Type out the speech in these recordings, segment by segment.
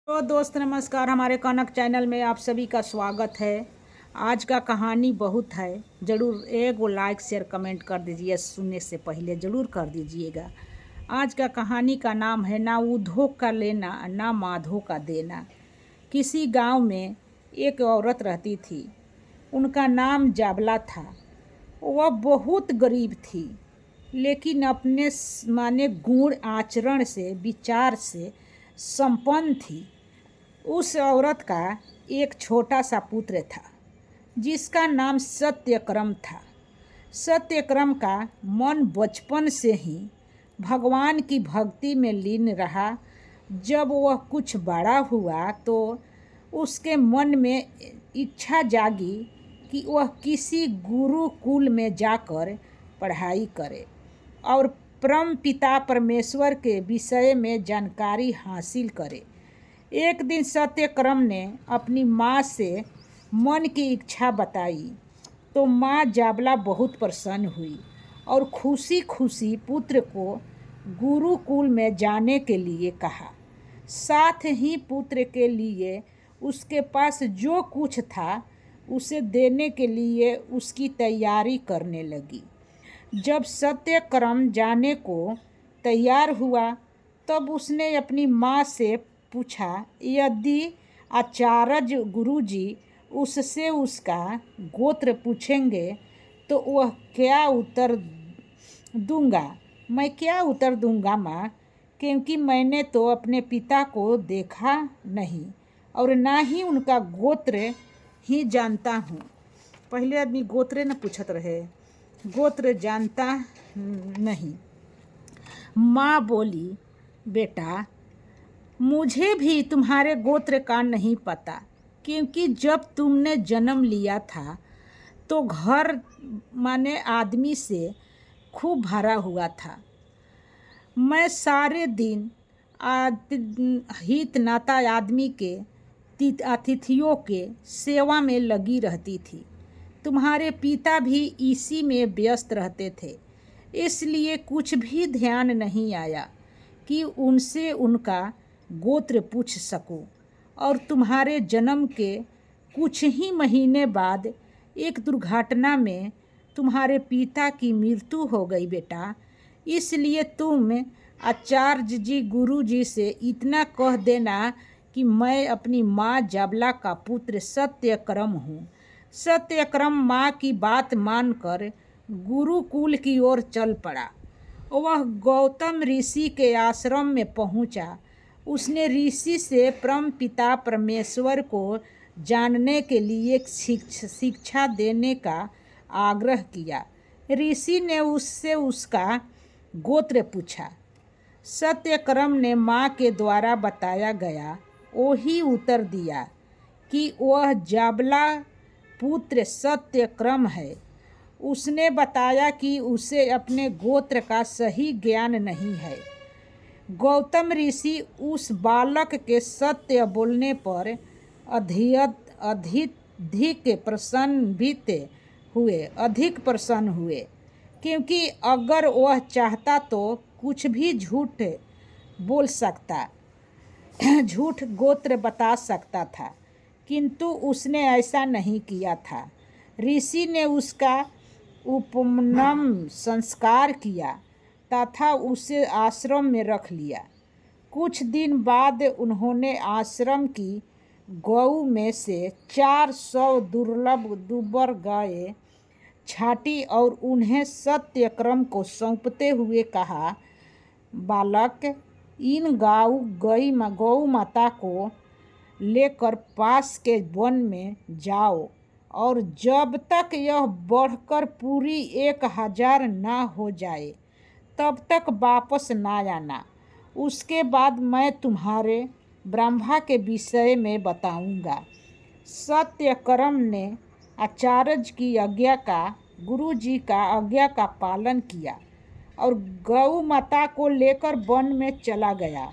तो दोस्त नमस्कार, हमारे कनक चैनल में आप सभी का स्वागत है। आज का कहानी बहुत है, ज़रूर एक वो लाइक शेयर कमेंट कर दीजिए, सुनने से पहले ज़रूर कर दीजिएगा। आज का कहानी का नाम है ना उधो का लेना ना माधो का देना। किसी गांव में एक औरत रहती थी। उनका नाम जाबला था। वह बहुत गरीब थी, लेकिन अपने माने गुण आचरण से विचार से संपन्न थी। उस औरत का एक छोटा सा पुत्र था, जिसका नाम सत्यक्रम था। सत्यक्रम का मन बचपन से ही भगवान की भक्ति में लीन रहा। जब वह कुछ बड़ा हुआ तो उसके मन में इच्छा जागी कि वह किसी गुरुकुल में जाकर पढ़ाई करे और परम पिता परमेश्वर के विषय में जानकारी हासिल करे। एक दिन सत्यक्रम ने अपनी माँ से मन की इच्छा बताई तो माँ जाबला बहुत प्रसन्न हुई और खुशी खुशी पुत्र को गुरुकुल में जाने के लिए कहा। साथ ही पुत्र के लिए उसके पास जो कुछ था उसे देने के लिए उसकी तैयारी करने लगी। जब सत्यक्रम जाने को तैयार हुआ तब उसने अपनी माँ से पूछा, यदि आचार्य गुरुजी उससे उसका गोत्र पूछेंगे तो वह क्या उत्तर दूंगा? मैं क्या उत्तर दूंगा माँ, क्योंकि मैंने तो अपने पिता को देखा नहीं और ना ही उनका गोत्र ही जानता हूँ। पहले आदमी गोत्र न पूछत रहे, गोत्र जानता नहीं। माँ बोली, बेटा मुझे भी तुम्हारे गोत्र का नहीं पता, क्योंकि जब तुमने जन्म लिया था तो घर माने आदमी से खूब भरा हुआ था। मैं सारे दिन हित नाता आदमी के अतिथियों के सेवा में लगी रहती थी। तुम्हारे पिता भी इसी में व्यस्त रहते थे, इसलिए कुछ भी ध्यान नहीं आया कि उनसे उनका गोत्र पूछ सकूं। और तुम्हारे जन्म के कुछ ही महीने बाद एक दुर्घटना में तुम्हारे पिता की मृत्यु हो गई बेटा। इसलिए तुम आचार्य जी गुरु जी से इतना कह देना कि मैं अपनी माँ जाबला का पुत्र सत्यक्रम हूँ। सत्यक्रम माँ की बात मानकर गुरुकुल की ओर चल पड़ा। वह गौतम ऋषि के आश्रम में पहुंचा। उसने ऋषि से परम पिता परमेश्वर को जानने के लिए शिक्षा देने का आग्रह किया। ऋषि ने उससे उसका गोत्र पूछा। सत्यक्रम ने माँ के द्वारा बताया गया वही उत्तर दिया कि वह जाबला पुत्र सत्यक्रम है। उसने बताया कि उसे अपने गोत्र का सही ज्ञान नहीं है। गौतम ऋषि उस बालक के सत्य बोलने पर अधिक प्रसन्न हुए, क्योंकि अगर वह चाहता तो कुछ भी झूठ बोल सकता, झूठ गोत्र बता सकता था, किंतु उसने ऐसा नहीं किया था। ऋषि ने उसका उपनयन संस्कार किया तथा उसे आश्रम में रख लिया। कुछ दिन बाद उन्होंने आश्रम की गऊ में से 400 दुर्लभ दुबर गायें छाटी और उन्हें सत्यक्रम को सौंपते हुए कहा, बालक इन गौ माता को लेकर पास के वन में जाओ और जब तक यह बढ़कर पूरी 1000 ना हो जाए तब तक वापस ना आना। उसके बाद मैं तुम्हारे ब्रह्मा के विषय में बताऊंगा। सत्यक्रम ने आचार्य की आज्ञा का गुरु जी का आज्ञा का पालन किया और गौ माता को लेकर वन में चला गया।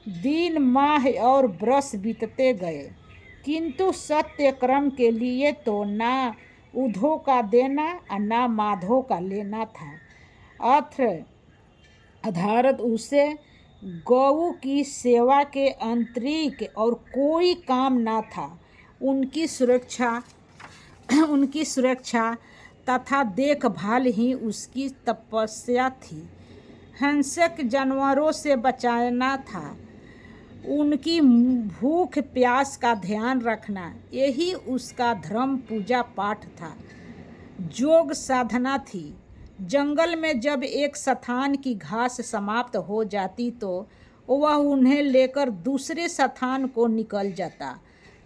दिन माह और वर्ष बीतते गए, किंतु सत्यक्रम के लिए तो ना उधो का देना और ना माधो का लेना था। अर्थ आधारत उसे गौ की सेवा के आंतरिक और कोई काम ना था। उनकी सुरक्षा उनकी सुरक्षा तथा देखभाल ही उसकी तपस्या थी। हिंसक जानवरों से बचाना था। उनकी भूख प्यास का ध्यान रखना, यही उसका धर्म पूजा पाठ था, योग साधना थी। जंगल में जब एक स्थान की घास समाप्त हो जाती तो वह उन्हें लेकर दूसरे स्थान को निकल जाता।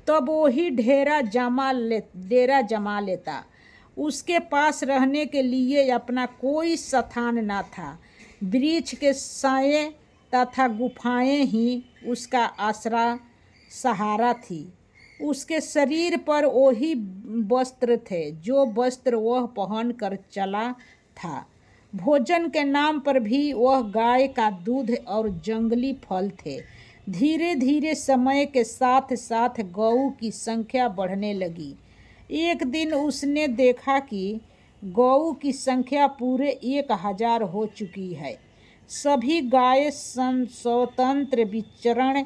तब वही डेरा जमा लेता। उसके पास रहने के लिए अपना कोई स्थान न था। वृक्ष के साए तथा गुफाएं ही उसका आसरा सहारा थी। उसके शरीर पर वही वस्त्र थे जो वस्त्र वह पहन कर चला था। भोजन के नाम पर भी वह गाय का दूध और जंगली फल थे। धीरे धीरे समय के साथ साथ गऊ की संख्या बढ़ने लगी। एक दिन उसने देखा कि गऊ की संख्या पूरे 1000 हो चुकी है। सभी गाय स्वतंत्र विचरण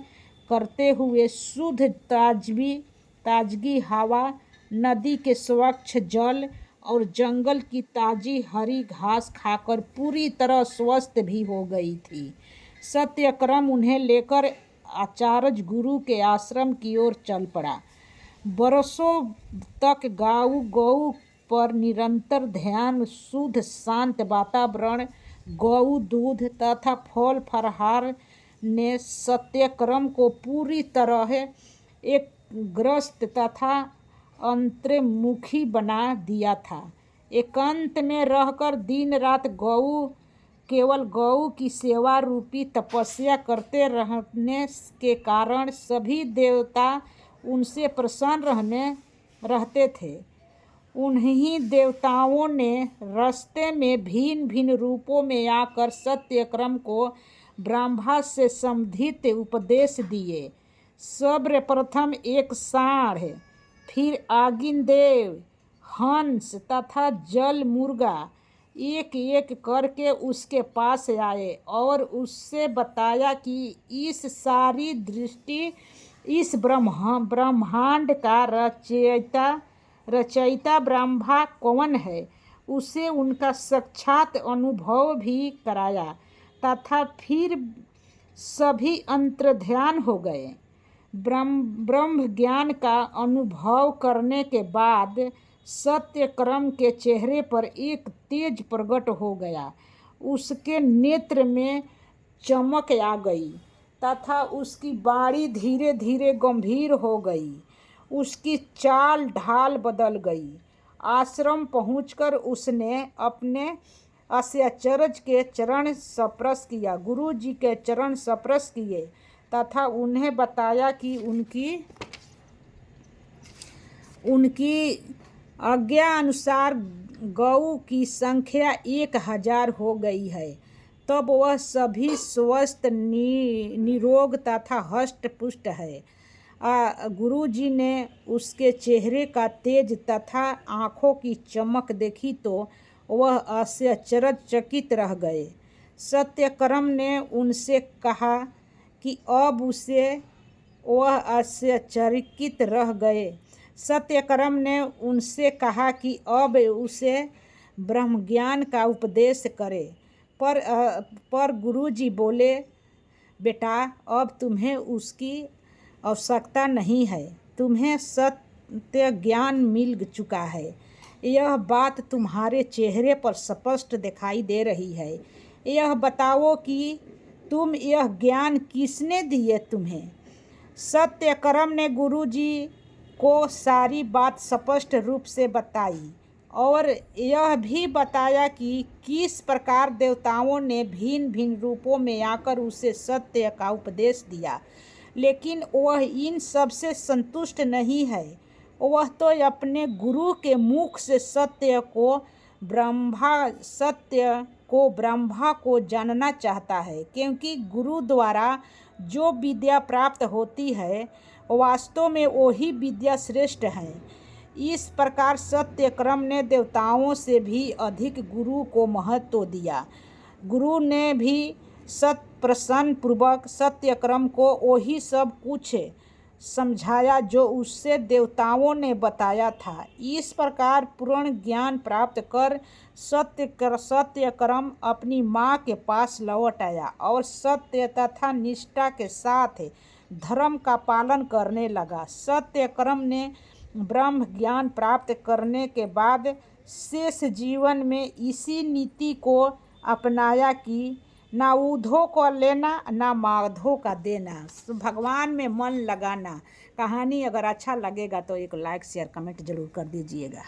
करते हुए शुद्ध ताजगी हवा, नदी के स्वच्छ जल और जंगल की ताजी हरी घास खाकर पूरी तरह स्वस्थ भी हो गई थी। सत्यक्रम उन्हें लेकर आचार्य गुरु के आश्रम की ओर चल पड़ा। बरसों तक गऊ पर निरंतर ध्यान, शुद्ध शांत वातावरण, गऊ दूध तथा फल फलहार ने सत्यक्रम को पूरी तरह एक ग्रस्त तथा अंतर्मुखी बना दिया था। एकांत में रहकर दिन रात केवल गऊ की सेवा रूपी तपस्या करते रहने के कारण सभी देवता उनसे प्रसन्न रहते थे। उन्हीं देवताओं ने रास्ते में भिन्न भिन्न रूपों में आकर सत्यक्रम को ब्रह्मा से संबंधित उपदेश दिए। सर्वप्रथम एक सांड, फिर आगिनदेव, हंस तथा जल मुर्गा एक एक करके उसके पास आए और उससे बताया कि इस सारी दृष्टि, इस ब्रह्मांड का रचयिता ब्रह्मा कौन है, उसे उनका साक्षात अनुभव भी कराया तथा फिर सभी अंतर्ध्यान हो गए। ब्रह्म ज्ञान का अनुभव करने के बाद सत्यक्रम के चेहरे पर एक तेज प्रकट हो गया। उसके नेत्र में चमक आ गई तथा उसकी वाणी धीरे धीरे गंभीर हो गई। उसकी चाल ढाल बदल गई। आश्रम पहुंचकर उसने अपने आचार्य के चरण स्पर्श किया, गुरु जी के चरण स्पर्श किए तथा उन्हें बताया कि उनकी आज्ञा अनुसार गऊ की संख्या 1000 हो गई है। तब वह सभी स्वस्थ, निरोग तथा हष्ट पुष्ट है। गुरु जी ने उसके चेहरे का तेज तथा आँखों की चमक देखी तो वह आश्चर्यचकित रह गए। सत्यक्रम ने उनसे कहा कि अब वह आश्चर्यचकित रह गए। सत्यक्रम ने उनसे कहा कि अब उसे ब्रह्मज्ञान का उपदेश करे। पर गुरुजी बोले, बेटा अब तुम्हें उसकी आवश्यकता नहीं है, तुम्हें सत्य ज्ञान मिल चुका है। यह बात तुम्हारे चेहरे पर स्पष्ट दिखाई दे रही है। यह बताओ कि तुम यह ज्ञान किसने दिए तुम्हें? सत्यक्रम ने गुरुजी को सारी बात स्पष्ट रूप से बताई और यह भी बताया कि किस प्रकार देवताओं ने भिन्न भिन्न रूपों में आकर उसे सत्य का उपदेश दिया। लेकिन वह इन सब से संतुष्ट नहीं है। वह तो अपने गुरु के मुख से सत्य को ब्रह्मा को जानना चाहता है, क्योंकि गुरु द्वारा जो विद्या प्राप्त होती है वास्तव में वही विद्या श्रेष्ठ है। इस प्रकार सत्यक्रम ने देवताओं से भी अधिक गुरु को महत्व दिया। गुरु ने भी प्रसन्न पूर्वक सत्यक्रम को वही सब कुछ समझाया जो उससे देवताओं ने बताया था। इस प्रकार पूर्ण ज्ञान प्राप्त कर सत्यक्रम अपनी माँ के पास लौट आया और सत्य तथा निष्ठा के साथ धर्म का पालन करने लगा। सत्यक्रम ने ब्रह्म ज्ञान प्राप्त करने के बाद शेष जीवन में इसी नीति को अपनाया कि ना ऊधो को लेना ना माधो का देना, भगवान में मन लगाना। कहानी अगर अच्छा लगेगा तो एक लाइक शेयर कमेंट जरूर कर दीजिएगा।